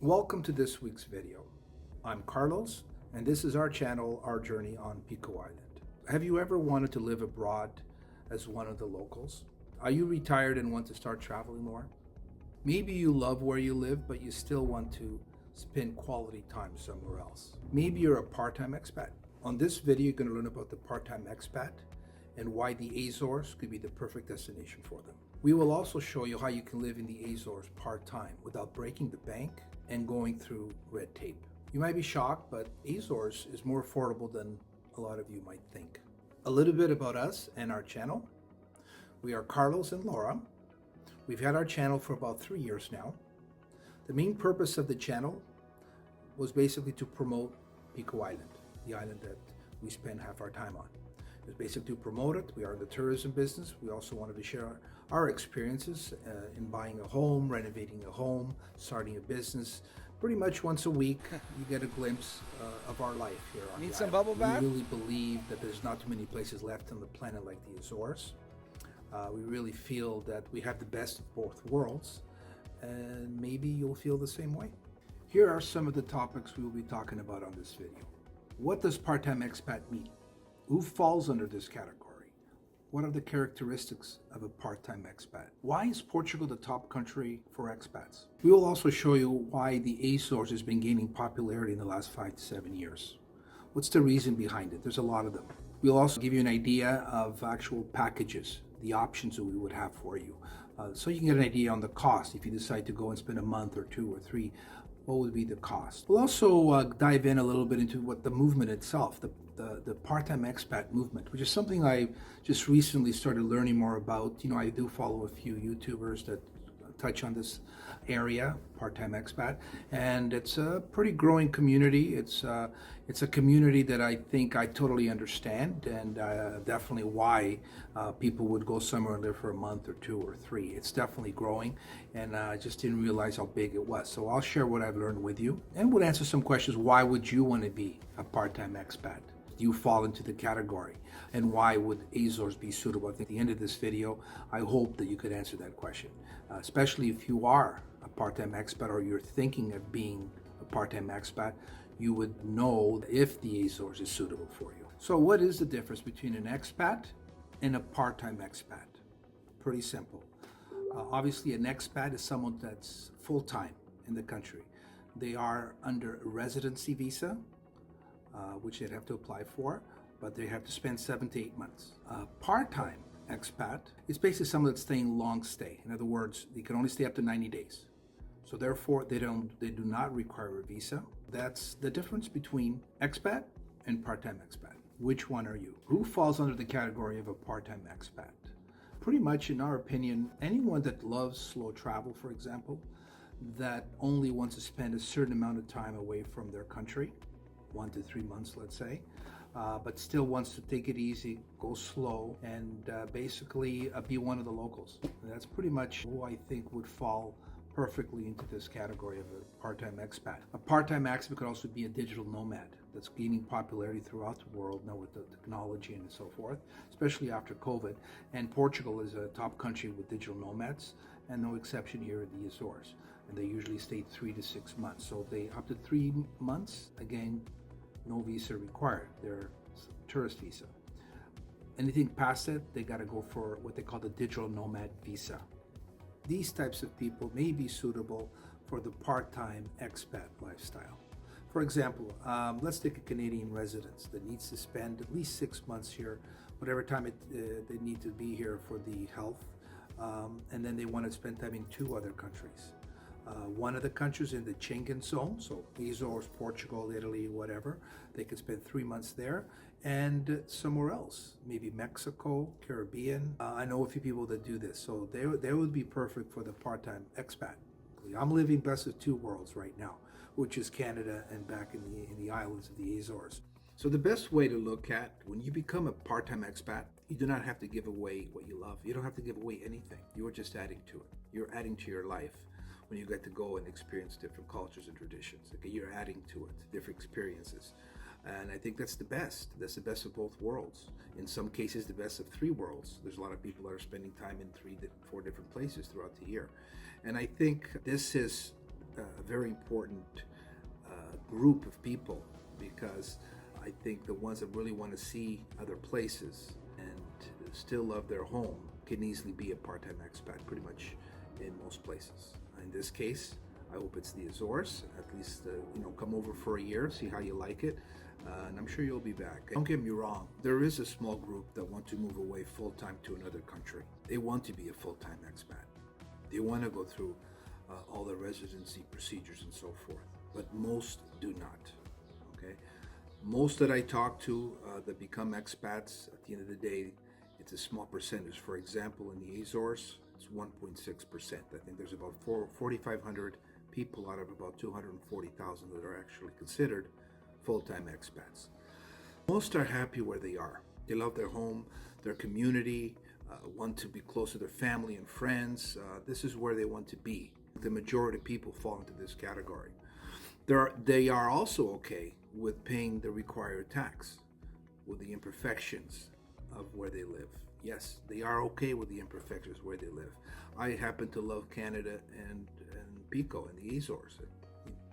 Welcome to this week's video. I'm Carlos, and this is our channel, Our Journey on Pico Island. Have you ever wanted to live abroad as one of the locals? Are you retired and want to start traveling more? Maybe you love where you live, but you still want to spend quality time somewhere else. Maybe you're a part-time expat. On this video, you're going to learn about the part-time expat and why the Azores could be the perfect destination for them. We will also show you how you can live in the Azores part-time without breaking the bank and going through red tape. You might be shocked, but Azores is more affordable than a lot of you might think. A little bit about us and our channel. We are Carlos and Laura. We've had our channel for about 3 years now. The main purpose of the channel was basically to promote Pico Island, the island that we spend half our time on. It was basically to promote it. We are in the tourism business. We also wanted to share our experiences in buying a home, renovating a home, starting a business. Pretty much once a week, you get a glimpse of our life here on Need the some island. bubble bath? We really believe that there's not too many places left on the planet like the Azores. We really feel that we have the best of both worlds, and maybe you'll feel the same way. Here are some of the topics we will be talking about on this video. What does part-time expat mean? Who falls under this category? What are the characteristics of a part-time expat? Why is Portugal the top country for expats? We will also show you why the Azores has been gaining popularity in the last 5 to 7 years. What's the reason behind it? There's a lot of them. We'll also give you an idea of actual packages, the options that we would have for you. So you can get an idea on the cost. If you decide to go and spend a month or 2 or 3, what would be the cost? We'll also dive in a little bit into what the movement itself, the part-time expat movement, which is something I just recently started learning more about. You know, I do follow a few YouTubers that touch on this area, part-time expat, and it's a pretty growing community. It's a community that I think I totally understand, and definitely why people would go somewhere and live for a month or 2 or 3. It's definitely growing, and I just didn't realize how big it was. So I'll share what I've learned with you, and we'll answer some questions. Why would you want to be a part-time expat? Do you fall into the category? And why would Azores be suitable? I think at the end of this video, I hope that you could answer that question, especially if you are a part-time expat or you're thinking of being a part-time expat, you would know if the Azores is suitable for you. So what is the difference between an expat and a part-time expat? Pretty simple. Obviously, an expat is someone that's full-time in the country. They are under a residency visa, which they'd have to apply for, but they have to spend 7 to 8 months. Part-time expat is basically someone that's staying long stay. In other words, they can only stay up to 90 days. So therefore, they do not require a visa. That's the difference between expat and part-time expat. Which one are you? Who falls under the category of a part-time expat? Pretty much, in our opinion, anyone that loves slow travel, for example, that only wants to spend a certain amount of time away from their country, 1 to 3 months, let's say, but still wants to take it easy, go slow, and basically be one of the locals. And that's pretty much who I think would fall perfectly into this category of a part-time expat. A part-time expat could also be a digital nomad that's gaining popularity throughout the world now with the technology and so forth, especially after COVID. And Portugal is a top country with digital nomads, and no exception here in the Azores. And they usually stay 3 to 6 months. So they up to 3 months, again, no visa required. They're tourist visa. Anything past it, they got to go for what they call the digital nomad visa. These types of people may be suitable for the part-time expat lifestyle. For example, let's take a Canadian resident that needs to spend at least 6 months here, whatever time they need to be here for the health, and then they want to spend time in 2 other countries. One of the countries in the Schengen zone, so Azores, Portugal, Italy, whatever, they could spend 3 months there, and somewhere else, maybe Mexico, Caribbean. I know a few people that do this, so they would be perfect for the part-time expat. I'm living best of 2 worlds right now, which is Canada and back in the islands of the Azores. So the best way to look at when you become a part-time expat, you do not have to give away what you love. You don't have to give away anything. You're just adding to it. You're adding to your life when you get to go and experience different cultures and traditions. Okay, you're adding to it, different experiences. And I think that's the best. That's the best of both worlds. In some cases, the best of 3 worlds. There's a lot of people that are spending time in 3 to 4 different places throughout the year. And I think this is a very important group of people, because I think the ones that really want to see other places and still love their home can easily be a part-time expat pretty much in most places. In this case, I hope it's the Azores. At least, come over for a year, see how you like it, and I'm sure you'll be back. Don't get me wrong, there is a small group that want to move away full-time to another country. They want to be a full-time expat. They want to go through all the residency procedures and so forth, but most do not, okay? Most that I talk to that become expats, at the end of the day, it's a small percentage. For example, in the Azores, it's 1.6%. I think there's about 4,500 people out of about 240,000 that are actually considered full-time expats. Most are happy where they are. They love their home, their community, want to be close to their family and friends. This is where they want to be. The majority of people fall into this category. They are also okay with paying the required tax, with the imperfections of where they live. Yes, they are okay with the imperfections where they live. I happen to love Canada and Pico and the Azores.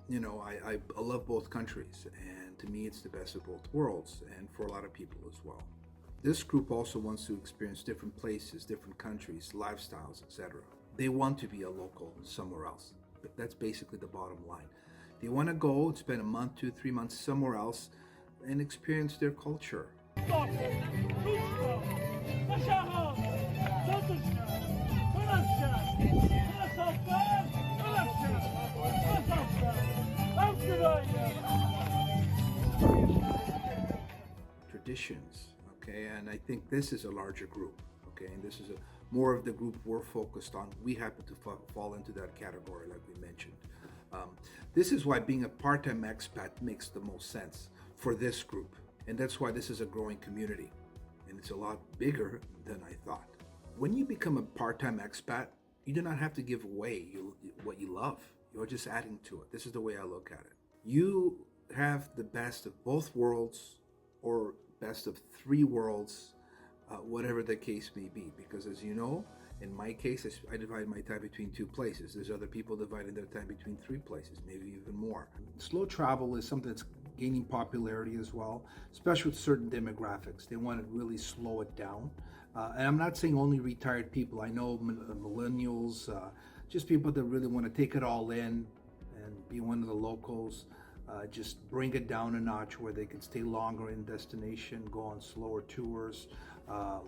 I love both countries, and to me it's the best of both worlds, and for a lot of people as well. This group also wants to experience different places, different countries, lifestyles, etc. They want to be a local somewhere else. But that's basically the bottom line. They want to go and spend a month, 2, 3 months somewhere else and experience their culture. Traditions, okay, and I think this is a larger group, okay, and this is more of the group we're focused on. We happen to fall into that category, like we mentioned. This is why being a part-time expat makes the most sense for this group, and that's why this is a growing community, and it's a lot bigger than I thought. When you become a part-time expat, you do not have to give away what you love. You're just adding to it. This is the way I look at it. You have the best of both worlds, or best of 3 worlds, whatever the case may be, because as you know, in my case, I divide my time between 2 places. There's other people dividing their time between 3 places, maybe even more. Slow travel is something that's gaining popularity as well, especially with certain demographics. They want to really slow it down. And I'm not saying only retired people. I know millennials, just people that really want to take it all in and be one of the locals. Just bring it down a notch where they can stay longer in destination, go on slower tours,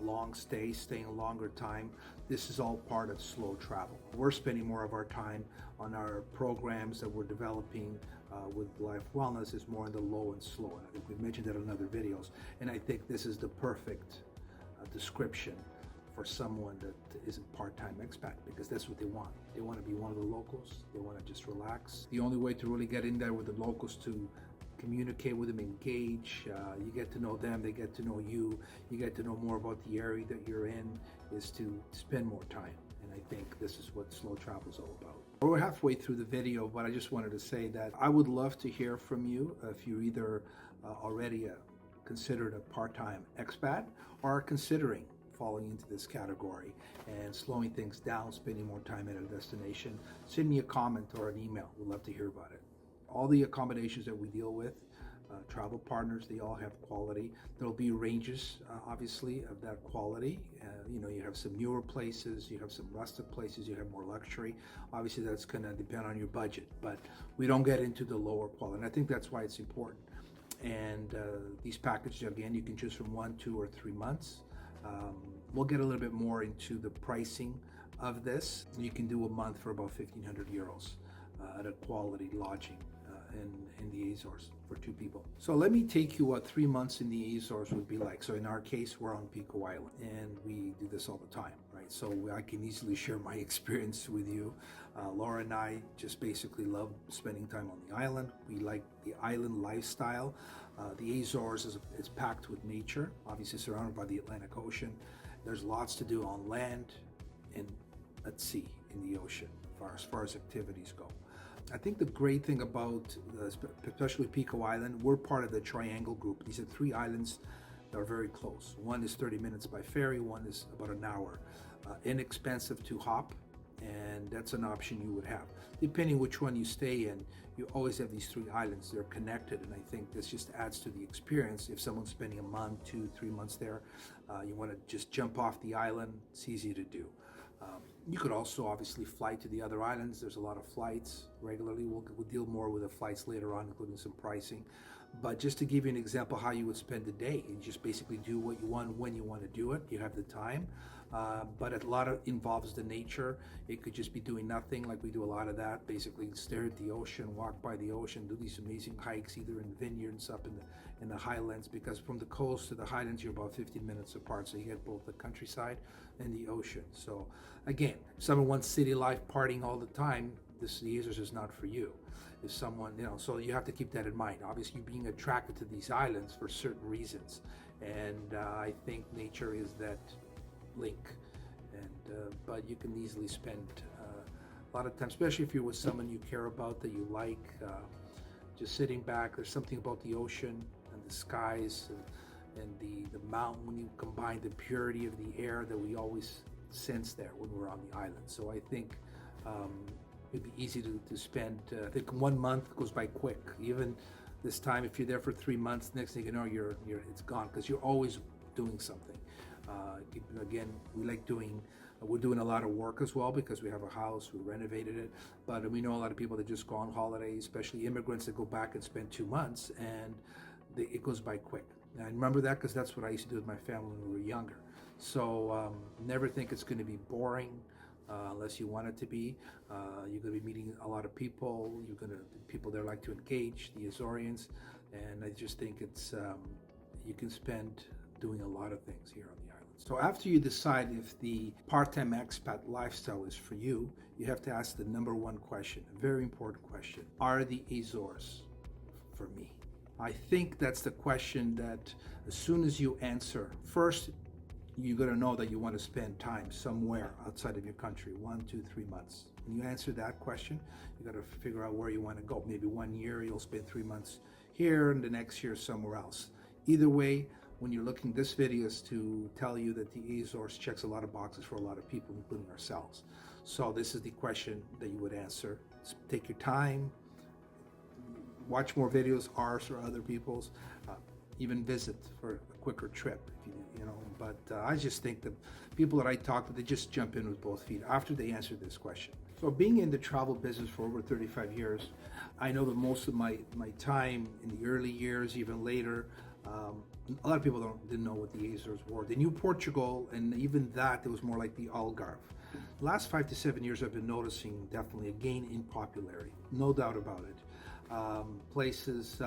long stays, staying a longer time. This is all part of slow travel. We're spending more of our time on our programs that we're developing with Life Wellness is more in the low and slow. And I think we've mentioned that in other videos. And I think this is the perfect description for someone that is a part-time expat, because that's what they want. They want to be one of the locals. They want to just relax. The only way to really get in there with the locals to communicate with them, engage, you get to know them, they get to know you, you get to know more about the area that you're in, is to spend more time. And I think this is what slow travel is all about. We're halfway through the video, but I just wanted to say that I would love to hear from you if you're either already considered a part-time expat or considering falling into this category and slowing things down, spending more time at a destination. Send me a comment or an email. We'd love to hear about it. All the accommodations that we deal with, travel partners, they all have quality. There'll be ranges, obviously, of that quality. You have some newer places, you have some rustic places, you have more luxury. Obviously, that's going to depend on your budget, but we don't get into the lower quality. And I think that's why it's important. And these packages, again, you can choose from 1, 2, or 3 months. We'll get a little bit more into the pricing of this. You can do a month for about 1,500 euros at a quality lodging in the Azores for 2 people. So let me take you what 3 months in the Azores would be like. So in our case, we're on Pico Island, and we do this all the time, right? So I can easily share my experience with you. Laura and I just basically love spending time on the island. We like the island lifestyle. The Azores is packed with nature, obviously surrounded by the Atlantic Ocean. There's lots to do on land and at sea, in the ocean, as far as activities go. I think the great thing about, especially Pico Island, we're part of the Triangle Group. These are 3 islands that are very close. One is 30 minutes by ferry, one is about an hour. Inexpensive to hop, and that's an option you would have. Depending which one you stay in, you always have these 3 islands. They're connected, and I think this just adds to the experience. If someone's spending a month, 2, 3 months there, you want to just jump off the island, it's easy to do. You could also obviously fly to the other islands. There's a lot of flights regularly. We'll deal more with the flights later on, including some pricing. But just to give you an example how you would spend the day, you just basically do what you want when you want to do it. You have the time. But a lot of involves the nature. It could just be doing nothing, like we do a lot of that. Basically stare at the ocean, walk by the ocean, do these amazing hikes either in vineyards up in the highlands, because from the coast to the highlands you're about 15 minutes apart, so you get both the countryside and the ocean. So again, if someone wants city life, partying all the time, the Azores is not for you. If someone, so you have to keep that in mind. Obviously, you're being attracted to these islands for certain reasons, and I think nature is that link. And but you can easily spend a lot of time, especially if you're with someone you care about, that you like, just sitting back. There's something about the ocean and the skies and the mountain, when you combine the purity of the air that we always sense there when we're on the island. So I think it'd be easy to spend. I think 1 month goes by quick. Even this time, if you're there for 3 months, next thing you know, it's gone, because you're always doing something. Again, we're doing a lot of work as well, because we have a house, we renovated it, but we know a lot of people that just go on holiday, especially immigrants that go back and spend 2 months, and it goes by quick. And I remember that because that's what I used to do with my family when we were younger. So never think it's going to be boring. Unless you want it to be. You're going to be meeting a lot of people. People there like to engage, the Azoreans, and I just think it's you can spend doing a lot of things here on the island. So after you decide if the part-time expat lifestyle is for you, you have to ask the number 1 question, a very important question: are the Azores for me? I think that's the question that as soon as you answer, first, you got to know that you want to spend time somewhere outside of your country, 1, 2, 3 months. When you answer that question, you got to figure out where you want to go. Maybe 1 year you'll spend 3 months here, and the next year somewhere else. Either way, when you're looking, this video is to tell you that the Azores checks a lot of boxes for a lot of people, including ourselves. So this is the question that you would answer. Take your time, watch more videos, ours or other people's, even visit for a quicker trip, but I just think that people that I talk to, they just jump in with both feet after they answer this question. So being in the travel business for over 35 years, I know that most of my time in the early years, even later, a lot of people didn't know what the Azores were. They knew Portugal, and even that, it was more like the Algarve. The last 5 to 7 years, I've been noticing definitely a gain in popularity, no doubt about it. Places,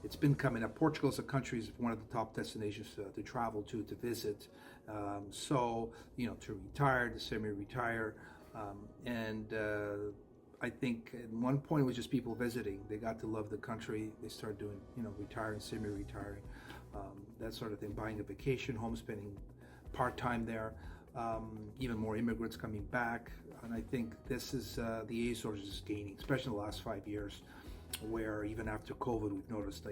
it's been coming up. Portugal as a country is one of the top destinations to travel to visit. To retire, to semi-retire, and I think at one point it was just people visiting. They got to love the country. They started doing, retiring, semi-retiring, that sort of thing, buying a vacation home, spending part-time there, even more immigrants coming back. And I think this is, the Azores is gaining, especially in the last 5 years, where even after COVID, we've noticed,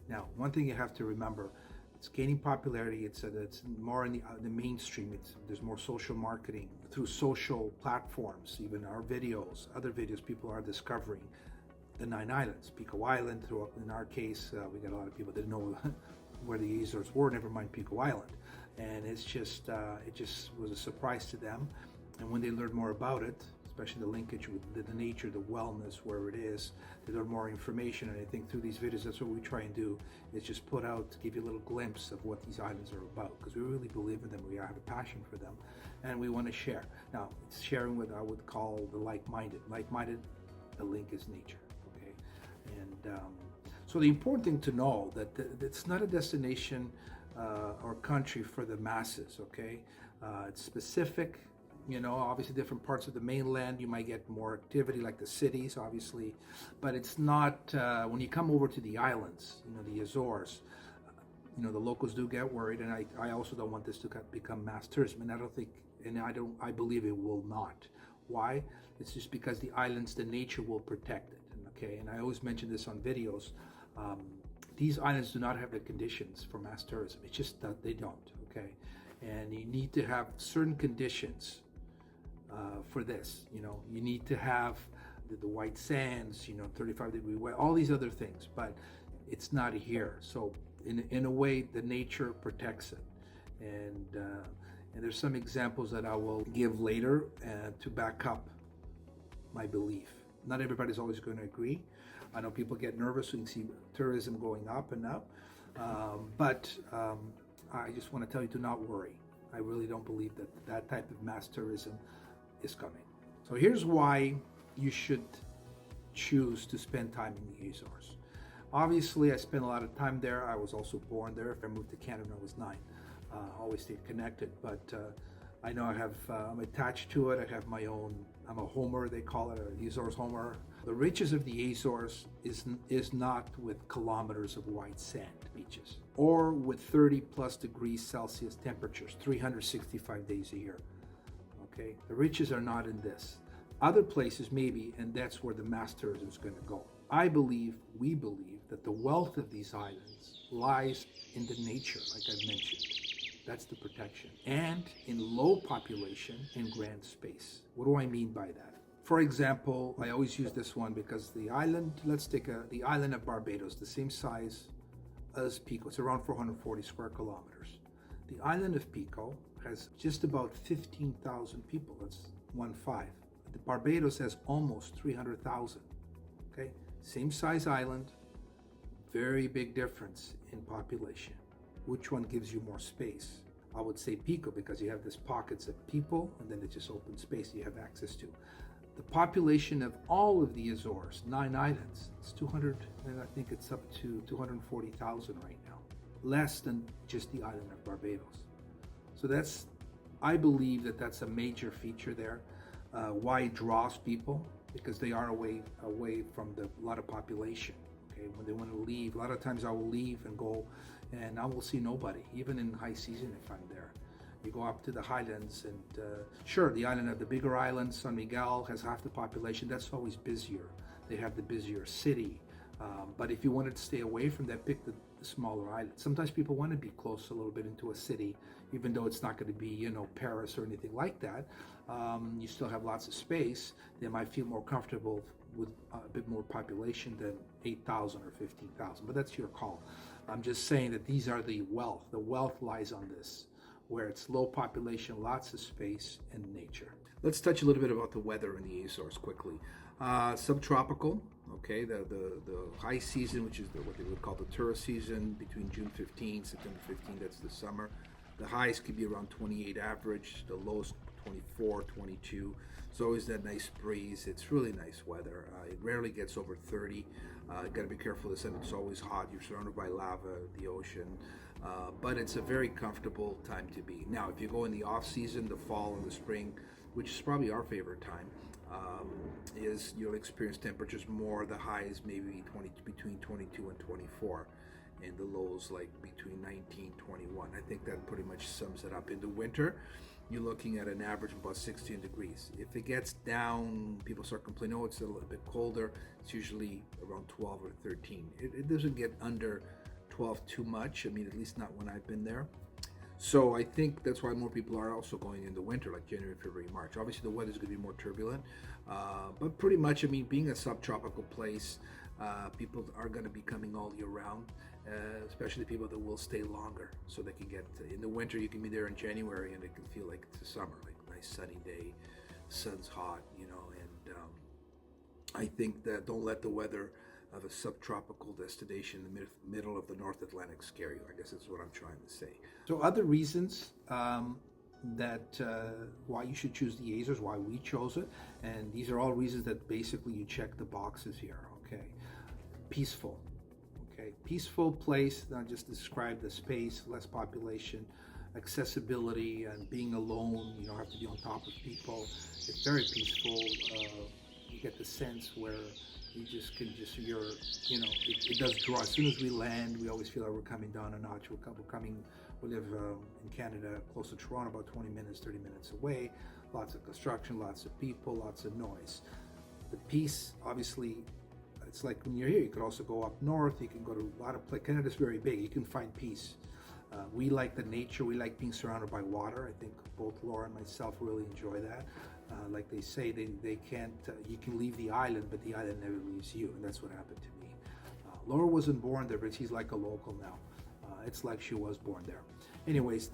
now, one thing you have to remember, it's gaining popularity. It's more in the mainstream. There's more social marketing through social platforms. Even our videos, other videos, people are discovering the 9 islands, Pico Island. In our case, we got a lot of people that didn't know where the Azores were, never mind Pico Island. And it just was a surprise to them. And when they learned more about it, especially the linkage with the nature, the wellness, where it is, they learn more information. And I think through these videos, that's what we try and do, is just put out, give you a little glimpse of what these islands are about, because we really believe in them. We have a passion for them, and we want to share. Now, it's sharing with, I would call, the like-minded. Like-minded, the link is nature, okay? And so the important thing to know that it's not a destination or country for the masses, okay? It's specific. Obviously different parts of the mainland, you might get more activity, like the cities, obviously, but it's not, when you come over to the islands, the Azores, the locals do get worried, and I also don't want this to become mass tourism, and I believe it will not. Why? It's just because the islands, the nature will protect it, okay? And I always mention this on videos. These islands do not have the conditions for mass tourism. It's just that they don't, okay? And you need to have certain conditions for this. You know, you need to have the white sands, you know, 35-degree weather, all these other things, but it's not here. So in a way, the nature protects it. And there's some examples that I will give later to back up my belief. Not everybody's always going to agree. I know people get nervous when you see tourism going up and up, but I just want to tell you to not worry. I really don't believe that that type of mass tourism is coming. So here's why you should choose to spend time in the Azores. Obviously, I spent a lot of time there. I was also born there. I moved to Canada when I was 9. Always stayed connected, but I know I'm attached to it. I have my own, I'm a homer, they call it, a Azores homer. The riches of the Azores is not with kilometers of white sand beaches or with 30 plus degrees Celsius temperatures, 365 days a year. Okay, the riches are not in this. Other places maybe, and that's where the mass tourism is going to go. We believe that the wealth of these islands lies in the nature, like I've mentioned. That's the protection. And in low population and grand space. What do I mean by that? For example, I always use this one because the island, let's take the island of Barbados, the same size as Pico. It's around 440 square kilometers. The island of Pico has just about 15,000 people. That's 1.5. The Barbados has almost 300,000. Okay, same size island, very big difference in population. Which one gives you more space? I would say Pico, because you have these pockets of people and then it's just open space you have access to. The population of all of the Azores, 9 islands, it's 200, and I think it's up to 240,000 right now. Less than just the island of Barbados. So I believe that's a major feature there. Why it draws people? Because they are away from a lot of population. Okay, when they want to leave, a lot of times I will leave and go, and I will see nobody, even in high season if I'm there. You go up to the highlands, and sure, the island of the bigger islands, San Miguel has half the population. That's always busier. They have the busier city. But if you wanted to stay away from that, pick the smaller island. Sometimes people want to be close a little bit into a city, even though it's not going to be, you know, Paris or anything like that. You still have lots of space. They might feel more comfortable with a bit more population than 8,000 or 15,000, but that's your call. I'm just saying that these are the wealth. The wealth lies on this, where it's low population, lots of space, and nature. Let's touch a little bit about the weather in the Azores quickly. Subtropical, okay, the high season, which is what they would call the tourist season, between June 15, September 15, that's the summer. The highs could be around 28 average, the lowest 24, 22. It's always that nice breeze. It's really nice weather. It rarely gets over 30. You got to be careful. It's always hot. You're surrounded by lava, the ocean, but it's a very comfortable time to be. Now, if you go in the off season, the fall and the spring, which is probably our favorite time, is you'll experience temperatures more. The highs maybe between 22 and 24. And the lows like between 19, 21. I think that pretty much sums it up. In the winter, you're looking at an average of about 16 degrees. If it gets down, people start complaining, oh, it's a little bit colder. It's usually around 12 or 13. It doesn't get under 12 too much. I mean, at least not when I've been there. So I think that's why more people are also going in the winter, like January, February, March. Obviously, the weather's going to be more turbulent. But pretty much, I mean, being a subtropical place, people are going to be coming all year round. Especially people that will stay longer, so they can get in the winter. You can be there in January and it can feel like it's summer, like a nice sunny day, sun's hot, you know. And I think that don't let the weather of a subtropical destination in the middle of the North Atlantic scare you. I guess that's what I'm trying to say. So other reasons that why you should choose the Azores, why we chose it, and these are all reasons that basically you check the boxes here. Okay, peaceful. Okay, peaceful place, not just describe the space, less population, accessibility, and being alone. You don't have to be on top of people. It's very peaceful. You get the sense where you it does draw. As soon as we land, we always feel like we're coming down a notch. We live in Canada, close to Toronto, about 20 minutes, 30 minutes away. Lots of construction, lots of people, lots of noise. The peace, obviously, it's like when you're here, you could also go up north, you can go to a lot of places. Canada's very big, you can find peace. We like the nature, we like being surrounded by water. I think both Laura and myself really enjoy that. Like they say, they can't, you can leave the island, but the island never leaves you, and that's what happened to me. Laura wasn't born there, but she's like a local now. It's like she was born there. Anyways,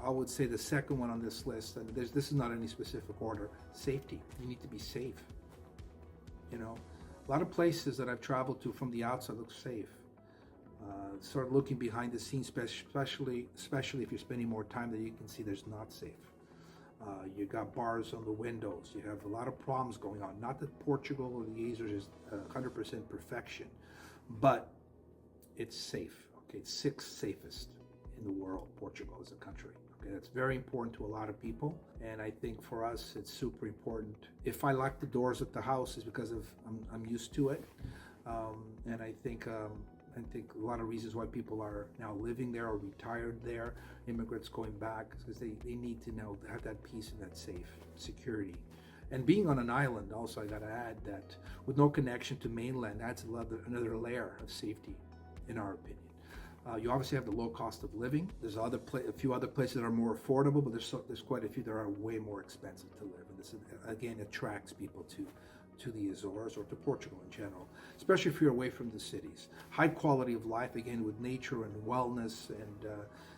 I would say the second one on this list, and this is not any specific order, safety. You need to be safe. You know, a lot of places that I've traveled to from the outside look safe. Start looking behind the scenes, especially if you're spending more time, that you can see there's not safe. You got bars on the windows. You have a lot of problems going on. Not that Portugal or the Azores is 100% perfection, but it's safe. Okay, it's sixth safest in the world. Portugal as a country. Okay, that's very important to a lot of people, and I think for us it's super important. If I lock the doors at the house, is because of I'm used to it, and I think a lot of reasons why people are now living there or retired there, immigrants going back, because they need to know, have that peace and that safe security. And being on an island, also I got to add that with no connection to mainland, adds another layer of safety, in our opinion. You obviously have the low cost of living. There's a few other places that are more affordable, but there's quite a few that are way more expensive to live. And this again attracts people to the Azores or to Portugal in general, especially if you're away from the cities. High quality of life, again, with nature and wellness and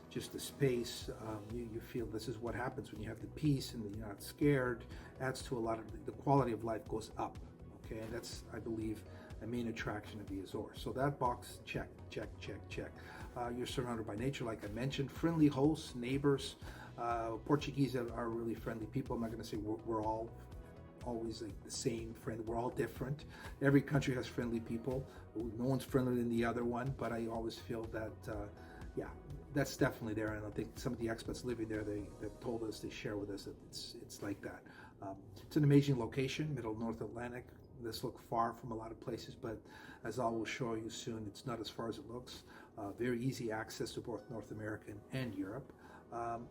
just the space. You feel this is what happens when you have the peace and you're not scared. Adds to a lot of the quality of life goes up. Okay, and that's, I believe, a main attraction of the Azores. So that box, check, check, check, check. You're surrounded by nature, like I mentioned, friendly hosts, neighbors. Portuguese are really friendly people. I'm not going to say we're all always like the same friend. We're all different. Every country has friendly people. No one's friendlier than the other one, but I always feel that, yeah, that's definitely there. And I think some of the expats living there, they've told us, they share with us that it's like that. It's an amazing location, middle North Atlantic. This looks far from a lot of places, but as I will show you soon, it's not as far as it looks. Very easy access to both North America and Europe.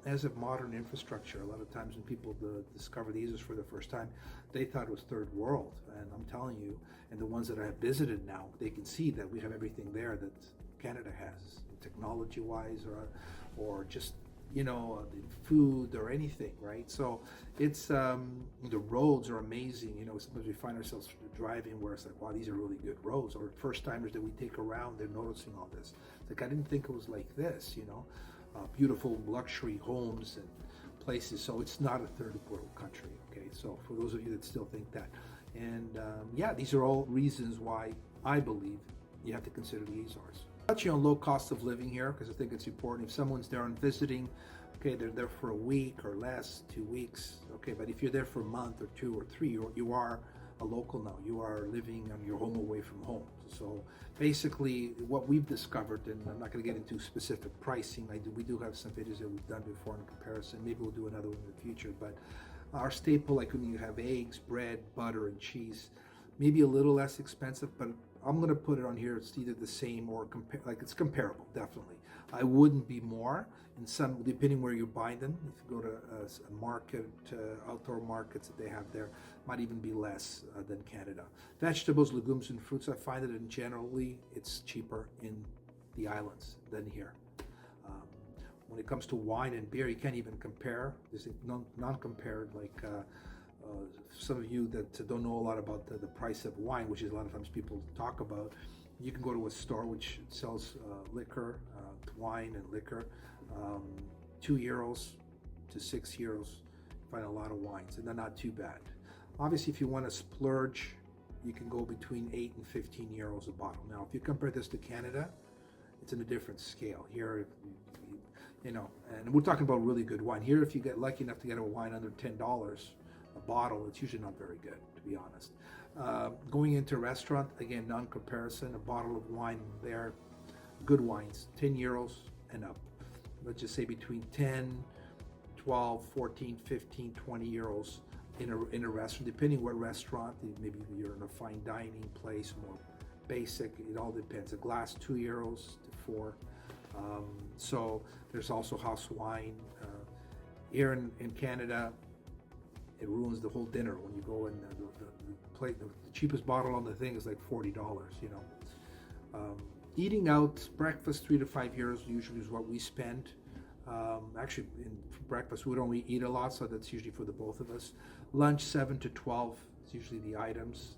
As of modern infrastructure, a lot of times when people discover the Azores for the first time, they thought it was third world. And I'm telling you, and the ones that I have visited now, they can see that we have everything there that Canada has, technology-wise, or just, you know, the food or anything, right? So it's, the roads are amazing. You know, sometimes we find ourselves driving where it's like, wow, these are really good roads. Or first timers that we take around, they're noticing all this. It's like, I didn't think it was like this, you know? Beautiful luxury homes and places. So it's not a third world country, okay? So for those of you that still think that. And yeah, these are all reasons why I believe you have to consider the Azores. Touching on low cost of living here, because I think it's important. If someone's there on visiting, okay, they're there for a week or less, 2 weeks, okay, but if you're there for a month or 2 or 3, you are a local now. You are living on your home away from home. So basically what we've discovered, and I'm not going to get into specific pricing, we do have some videos that we've done before in comparison. Maybe we'll do another one in the future, but our staple, like when you have eggs, bread, butter, and cheese, maybe a little less expensive, but I'm going to put it on here. It's either the same or like it's comparable, definitely. I wouldn't be more in some, depending where you're buying them. If you go to a market, outdoor markets that they have there, might even be less than Canada. Vegetables, legumes, and fruits, I find that generally it's cheaper in the islands than here. When it comes to wine and beer, you can't even compare. There's non-compared, like some of you that don't know a lot about the price of wine, which is a lot of times people talk about. You can go to a store which sells liquor, wine and liquor, €2 to €6. Find a lot of wines, and they're not too bad. Obviously, if you want to splurge, you can go between €8 and €15 a bottle. Now, if you compare this to Canada, it's in a different scale. Here, you know, and we're talking about really good wine. Here, if you get lucky enough to get a wine under $10 a bottle, it's usually not very good, to be honest. Going into a restaurant, again, non-comparison, a bottle of wine there, good wines, €10 and up. Let's just say between 10, 12, 14, 15, €20 in a restaurant, depending what restaurant. Maybe you're in a fine dining place, more basic, it all depends. A glass, €2 to 4. So there's also house wine. Here in Canada, it ruins the whole dinner when you go in the plate. The cheapest bottle on the thing is like $40, you know. Eating out, breakfast, €3 to €5 usually is what we spend. Actually, for breakfast, we don't eat a lot, so that's usually for the both of us. Lunch 7 to 12 is usually the items,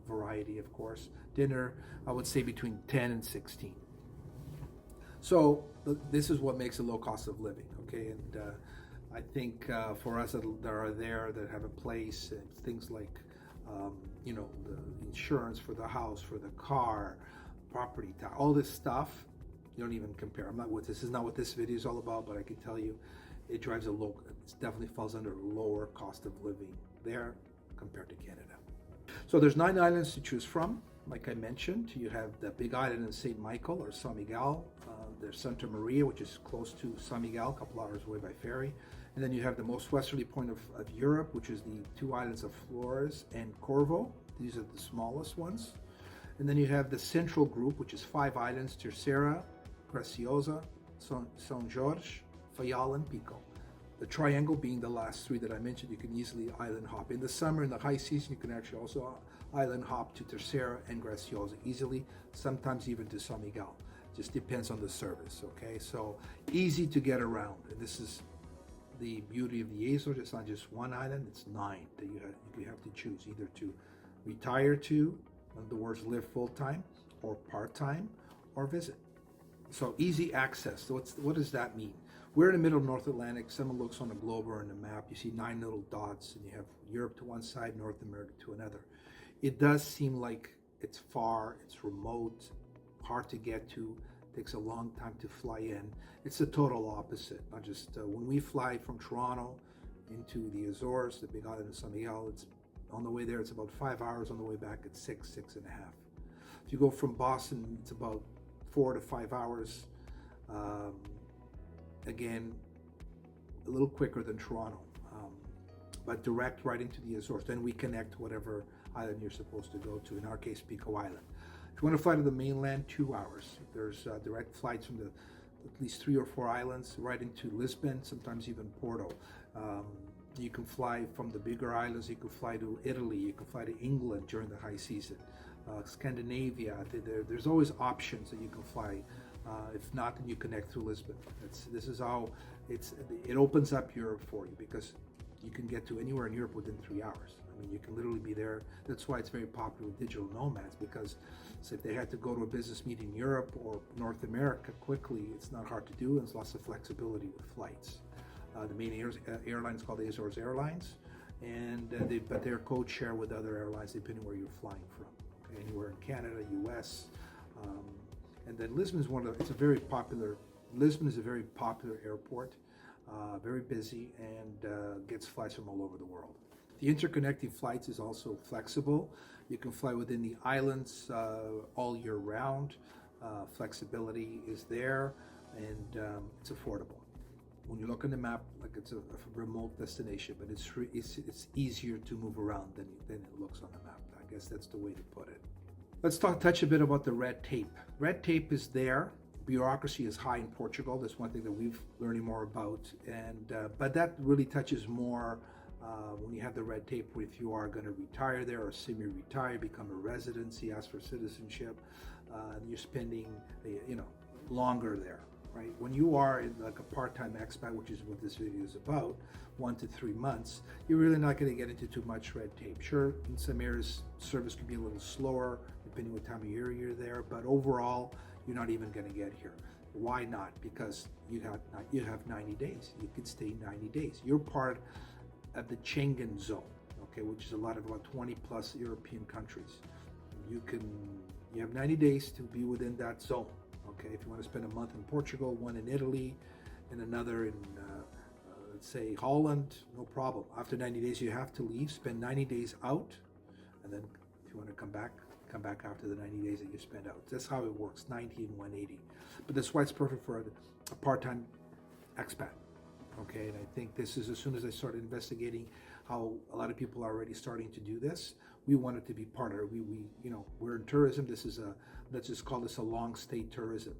variety of course. Dinner, I would say between 10 and 16. So this is what makes a low cost of living, okay? And I think for us that are there that have a place, and things like you know, the insurance for the house, for the car, property tax, all this stuff, you don't even compare. I'm not with this is not what this video is all about, but I can tell you, it drives a low. It definitely falls under lower cost of living there compared to Canada. So there's 9 islands to choose from. Like I mentioned, you have the Big Island in St. Michael or San Miguel. There's Santa Maria, which is close to San Miguel, a couple hours away by ferry. And then you have the most westerly point of Europe, which is the 2 islands of Flores and Corvo. These are the smallest ones. And then you have the central group, which is 5 islands: Terceira, Graciosa, São Jorge, Faial, and Pico. The triangle being the last 3 that I mentioned. You can easily island hop. In the summer, in the high season, you can actually also island hop to Terceira and Graciosa easily, sometimes even to San Miguel. Just depends on the service, okay? So easy to get around. And this is the beauty of the Azores. It's not just 1 island, it's 9 that you have to choose, either to retire to, in other words, live full-time, or part-time, or visit. So easy access. So what does that mean? We're in the middle of North Atlantic. Someone looks on a globe or on a map, you see 9 little dots, and you have Europe to one side, North America to another. It does seem like it's far, it's remote, hard to get to, takes a long time to fly in. It's the total opposite. Not just when we fly from Toronto into the Azores, the Big Island of San Miguel, it's on the way there, it's about 5 hours. On the way back, it's 6.5. If you go from Boston, it's about 4 to 5 hours. Again, a little quicker than Toronto, but direct right into the Azores. Then we connect whatever island you're supposed to go to. In our case, Pico Island. If you want to fly to the mainland, 2 hours. There's direct flights from at least 3 or 4 islands right into Lisbon, sometimes even Porto. You can fly from the bigger islands. You can fly to Italy. You can fly to England during the high season. Scandinavia. There's always options that you can fly. If not, then you connect through Lisbon. This is how it opens up Europe for you, because you can get to anywhere in Europe within 3 hours. I mean, you can literally be there. That's why it's very popular with digital nomads, because so if they had to go to a business meeting in Europe or North America quickly, it's not hard to do, and there's lots of flexibility with flights. The main airline is called Azores Airlines, and but they're code-share with other airlines depending where you're flying from. Okay, anywhere in Canada, U.S., and then Lisbon is Lisbon is a very popular airport, very busy, and gets flights from all over the world. The interconnecting flights is also flexible. You can fly within the islands all year round. Flexibility is there, and it's affordable. When you look on the map, like it's a remote destination, but it's easier to move around than it looks on the map. I guess that's the way to put it. Let's touch a bit about the red tape. Red tape is there. Bureaucracy is high in Portugal. That's one thing that we've learning more about, and but that really touches more when you have the red tape. If you are going to retire there or semi-retire, become a residency, ask for citizenship, you're spending longer there. Right? When you are in like a part-time expat, which is what this video is about, 1 to 3 months, you're really not going to get into too much red tape. Sure, in some areas, service can be a little slower, depending what time of year you're there, but overall, you're not even going to get here. Why not? Because you have 90 days. You can stay 90 days. You're part of the Schengen zone, okay, which is about 20 plus European countries. You have 90 days to be within that zone. Okay, if you want to spend a month in Portugal, 1 in Italy, and another in, let's say, Holland, no problem. After 90 days, you have to leave, spend 90 days out, and then if you want to come back after the 90 days that you spend out. That's how it works, 90 and 180. But that's why it's perfect for a part-time expat. Okay, and I think this is, as soon as I started investigating how a lot of people are already starting to do this, we wanted to be part of it. We're in tourism. This is let's just call this a long stay tourism.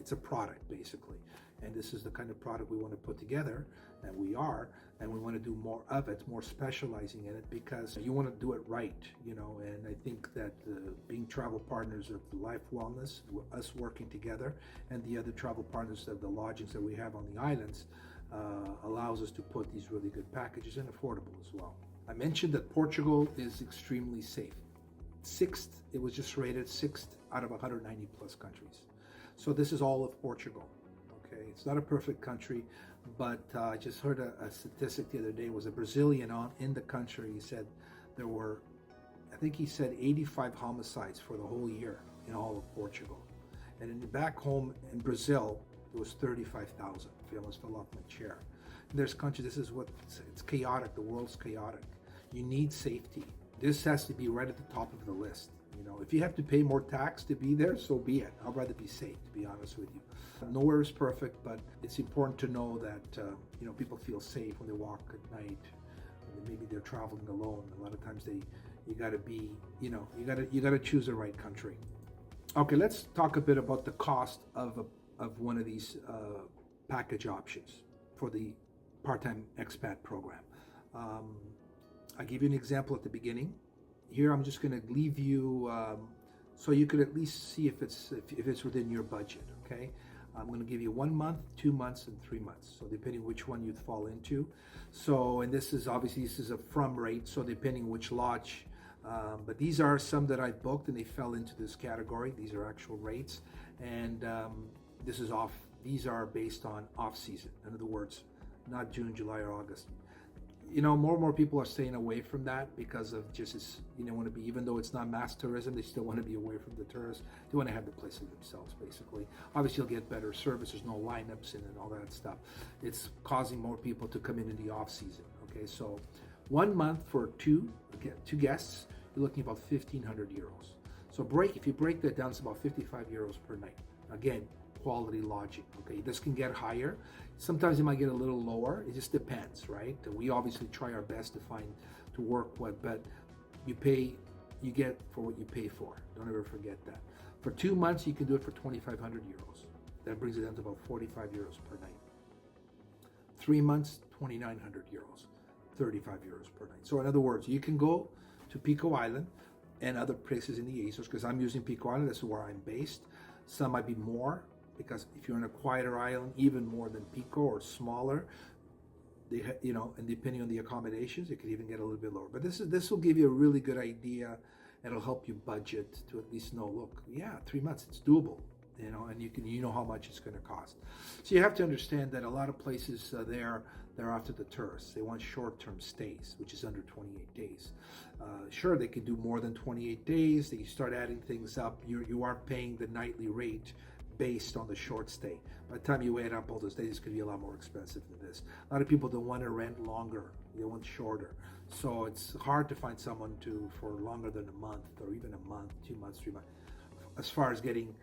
It's a product basically, and this is the kind of product we want to put together, and we want to do more of it, more specializing in it, because you want to do it right, and I think that being travel partners of Life Wellness, us working together, and the other travel partners of the lodgings that we have on the islands, allows us to put these really good packages, and affordable as well. I mentioned that Portugal is extremely safe. Sixth, it was just rated sixth out of 190 plus countries. So this is all of Portugal. Okay, it's not a perfect country, but I just heard a statistic the other day. Was a Brazilian in the country. He said there were, I think he said 85 homicides for the whole year in all of Portugal. And back home in Brazil, it was 35,000. I almost fell off my chair. And there's countries, this is what, it's chaotic. The world's chaotic. You need safety. This has to be right at the top of the list. You know, if you have to pay more tax to be there, so be it. I'd rather be safe, to be honest with you. Nowhere is perfect, but it's important to know that, you know, people feel safe when they walk at night. Maybe they're traveling alone. A lot of times you gotta be, you know, you gotta choose the right country. Okay, let's talk a bit about the cost of one of these package options for the part-time expat program. I give you an example at the beginning. Here, I'm just going to leave you so you could at least see if it's within your budget. Okay, I'm going to give you 1 month, 2 months, and 3 months. So depending which one you'd fall into. So, and this is obviously a from rate. So depending which lodge. But these are some that I've booked and they fell into this category. These are actual rates, and this is off. These are based on off season. In other words, not June, July, or August. You know, more and more people are staying away from that because of just, you know, want to be, even though it's not mass tourism, they still want to be away from the tourists. They want to have the place to themselves, basically. Obviously, you'll get better service. There's no lineups and all that stuff. It's causing more people to come in the off season. Okay, so 1 month for two guests, you're looking about 1,500 euros. So if you break that down, it's about 55 euros per night. Again, quality lodging. Okay, this can get higher. Sometimes it might get a little lower. It just depends, right? We obviously try our best to work with, but you get for what you pay for. Don't ever forget that. For 2 months, you can do it for 2,500 euros. That brings it down to about 45 euros per night. 3 months, 2,900 euros, 35 euros per night. So in other words, you can go to Pico Island and other places in the Azores, because I'm using Pico Island, that's where I'm based. Some might be more, because if you're on a quieter island, even more than Pico or smaller, you know, and depending on the accommodations, it could even get a little bit lower. But this will give you a really good idea, and it'll help you budget to at least know, look, yeah, 3 months, it's doable, you know, and you know how much it's going to cost. So you have to understand that a lot of places they're after the tourists. They want short-term stays, which is under 28 days. Sure, they can do more than 28 days. They start adding things up. You aren't paying the nightly rate based on the short stay. By the time you add up all those days, it's going to be a lot more expensive than this. A lot of people don't want to rent longer. They want shorter. So it's hard to find someone for longer than a month, or even a month, 2 months, 3 months. As far as getting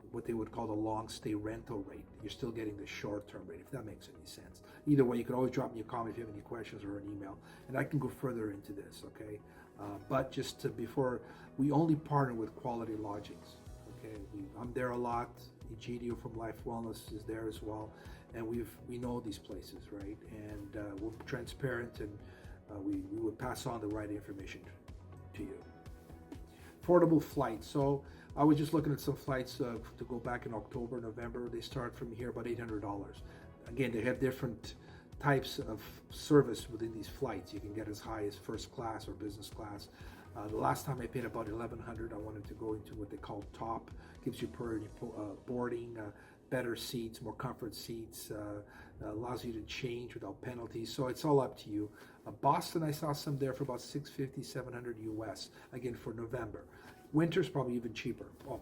what they would call the long stay rental rate, you're still getting the short term rate, if that makes any sense. Either way, you can always drop me a comment if you have any questions or an email, and I can go further into this, okay? But before, we only partner with quality lodgings. Okay, I'm there a lot. Egidio from Life Wellness is there as well, and we know these places, right? And we're transparent, and we would pass on the right information to you. Affordable flights. So I was just looking at some flights to go back in October, November. They start from here about $800. Again, they have different types of service within these flights. You can get as high as first class or business class. The last time I paid about $1,100. I wanted to go into what they call top. Gives you priority boarding, better seats, more comfort seats, allows you to change without penalties. So it's all up to you. Boston, I saw some there for about $650, $700 US. Again, for November. Winter's probably even cheaper. Well,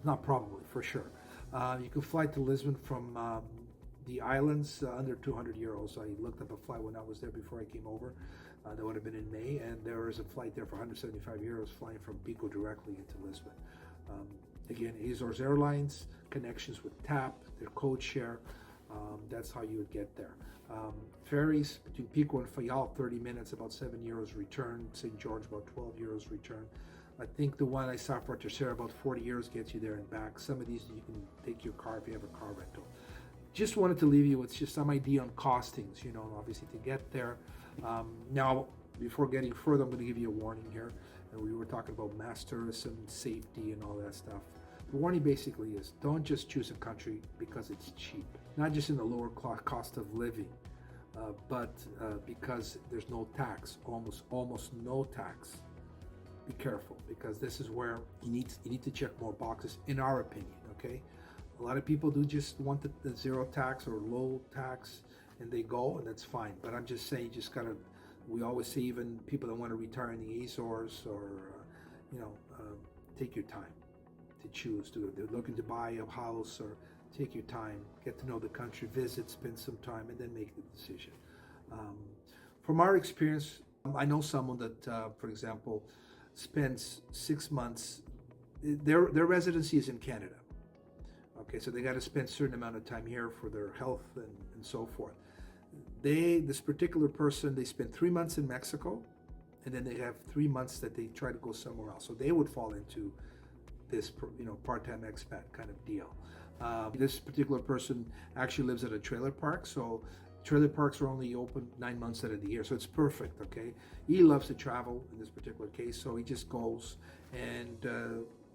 not probably, for sure. You can fly to Lisbon from the islands under 200 euros. I looked up a flight when I was there before I came over. That would have been in May, and there is a flight there for 175 euros flying from Pico directly into Lisbon. Again, Azores Airlines, connections with TAP, their code share. That's how you would get there. Ferries between Pico and Fayal, 30 minutes, about 7 euros return. St. George, about 12 euros return. I think the one I saw for Terceira, about 40 euros gets you there and back. Some of these you can take your car if you have a car rental. Just wanted to leave you with just some idea on costings, you know, obviously to get there. Now, before getting further, I'm going to give you a warning here. And we were talking about mass tourism, safety, and all that stuff. The warning basically is, don't just choose a country because it's cheap. Not just in the lower cost of living, but because there's no tax, almost no tax, be careful, because this is where you need to check more boxes, in our opinion. Okay, a lot of people do just want the zero tax or low tax, and they go, and that's fine. But I'm just saying, you just gotta. We always say, even people that want to retire in the Azores, or take your time to choose. They're looking to buy a house, or take your time, get to know the country, visit, spend some time, and then make the decision. From our experience, I know someone that, for example, spends 6 months. Their residency is in Canada. Okay, so they got to spend a certain amount of time here for their health and so forth. This particular person, they spend 3 months in Mexico, and then they have 3 months that they try to go somewhere else. So they would fall into this, part-time expat kind of deal. This particular person actually lives at a trailer park, so trailer parks are only open 9 months out of the year, so it's perfect. Okay, he loves to travel in this particular case, so he just goes and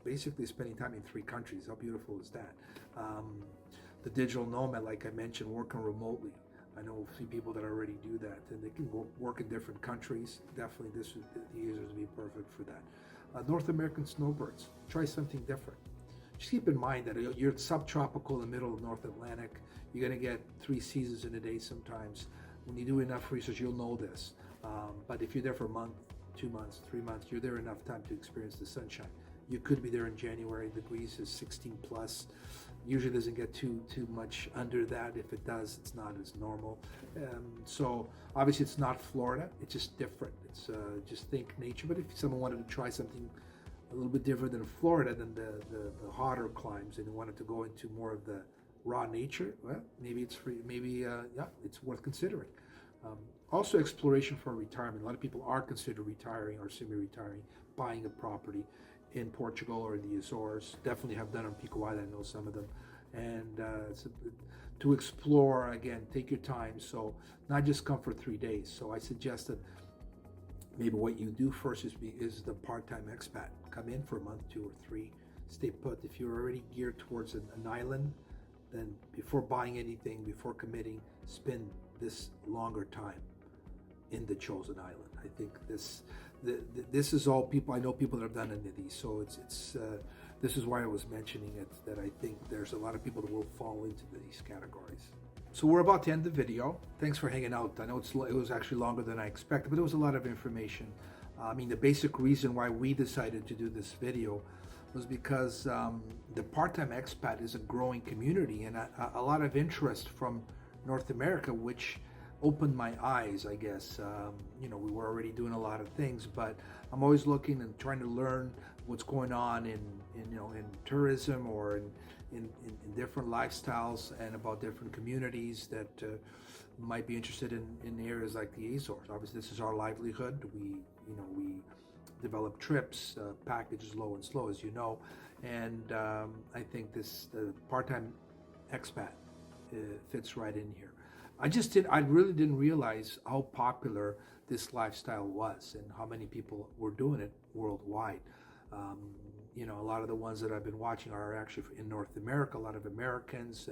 basically spending time in 3 countries. How beautiful is that? The digital nomad, like I mentioned, working remotely. I know a few people that already do that, and they can work in different countries. Definitely, the Azores would be perfect for that. North American snowbirds, try something different. Just keep in mind that you're subtropical in the middle of North Atlantic. You're going to get 3 seasons in a day sometimes. When you do enough research, you'll know this. But if you're there for a month, 2 months, 3 months, you're there enough time to experience the sunshine. You could be there in January. Degrees is 16 plus. Usually doesn't get too much under that. If it does, it's not as normal. So obviously it's not Florida. It's just different. It's just think nature. But if someone wanted to try something a little bit different than Florida, than the hotter climes, and wanted to go into more of the raw nature, well, maybe it's free. Maybe it's worth considering. Also, exploration for retirement. A lot of people are considering retiring or semi-retiring, buying a property in Portugal or in the Azores. Definitely have done on Pico Island. I know some of them. And to explore, again, take your time. So not just come for 3 days. So I suggest that maybe what you do first is the part-time expat. Come in for a month, 2 or 3, stay put. If you're already geared towards an island, then before buying anything, before committing, spend this longer time in the chosen island. I think this is all people. I know people that have done any of these, so it's this is why I was mentioning it, that I think there's a lot of people that will fall into these categories. So we're about to end the video. Thanks for hanging out. I know it was actually longer than I expected, but there was a lot of information. I mean, the basic reason why we decided to do this video was because the part-time expat is a growing community, and a lot of interest from North America, which opened my eyes, I guess. We were already doing a lot of things, but I'm always looking and trying to learn what's going on in tourism, or in different lifestyles, and about different communities that might be interested in areas like the Azores. Obviously, this is our livelihood. We develop trips, packages low and slow, as you know, and I think the part-time expat fits right in here. I really didn't realize how popular this lifestyle was and how many people were doing it worldwide. A lot of the ones that I've been watching are actually in North America, a lot of Americans,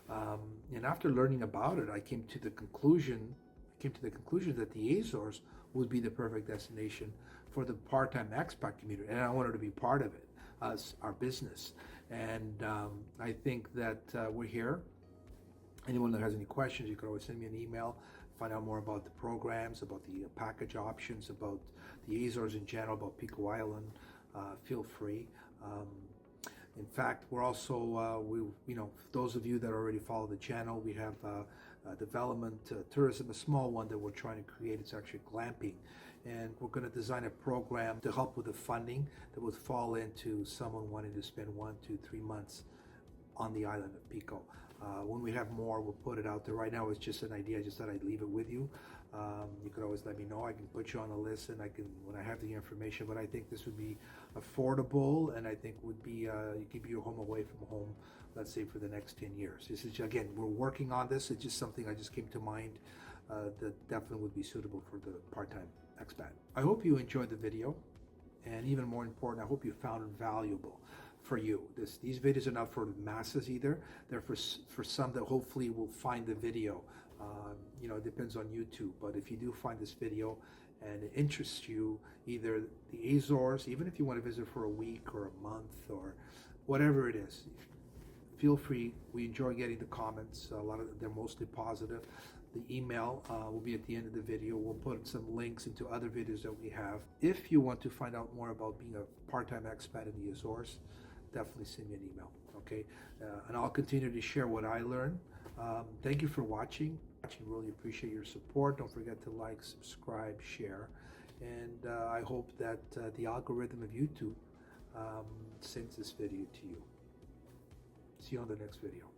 and after learning about it, I came to the conclusion that the Azores would be the perfect destination for the part-time expat community, and I wanted to be part of it as our business. And I think that we're here. Anyone that has any questions, you can always send me an email, find out more about the programs, about the package options, about the Azores in general, about Pico Island. Feel free. In fact, we're also, those of you that already follow the channel, we have development tourism, a small one that we're trying to create. It's actually glamping. And we're going to design a program to help with the funding that would fall into someone wanting to spend 1, 2, 3 months on the island of Pico. When we have more, we'll put it out there. Right now, it's just an idea. I just thought I'd leave it with you. You could always let me know. I can put you on the list, and when I have the information. But I think this would be affordable, and I think would be keep your home away from home, let's say, for the next 10 years. This is, again, we're working on this. It's just something I just came to mind that definitely would be suitable for the part-time expat. I hope you enjoyed the video, and even more important, I hope you found it valuable for you. These videos are not for the masses either. They're for some that hopefully will find the video It depends on YouTube, but if you do find this video and it interests you, either the Azores, even if you want to visit for a week or a month or whatever it is, feel free. We enjoy getting the comments. A lot of them, they're mostly positive. The email will be at the end of the video. We'll put some links into other videos that we have. If you want to find out more about being a part-time expat in the Azores, definitely send me an email, okay? And I'll continue to share what I learn. Thank you for watching. Really appreciate your support. Don't forget to like, subscribe, share. And I hope that the algorithm of YouTube sends this video to you. See you on the next video.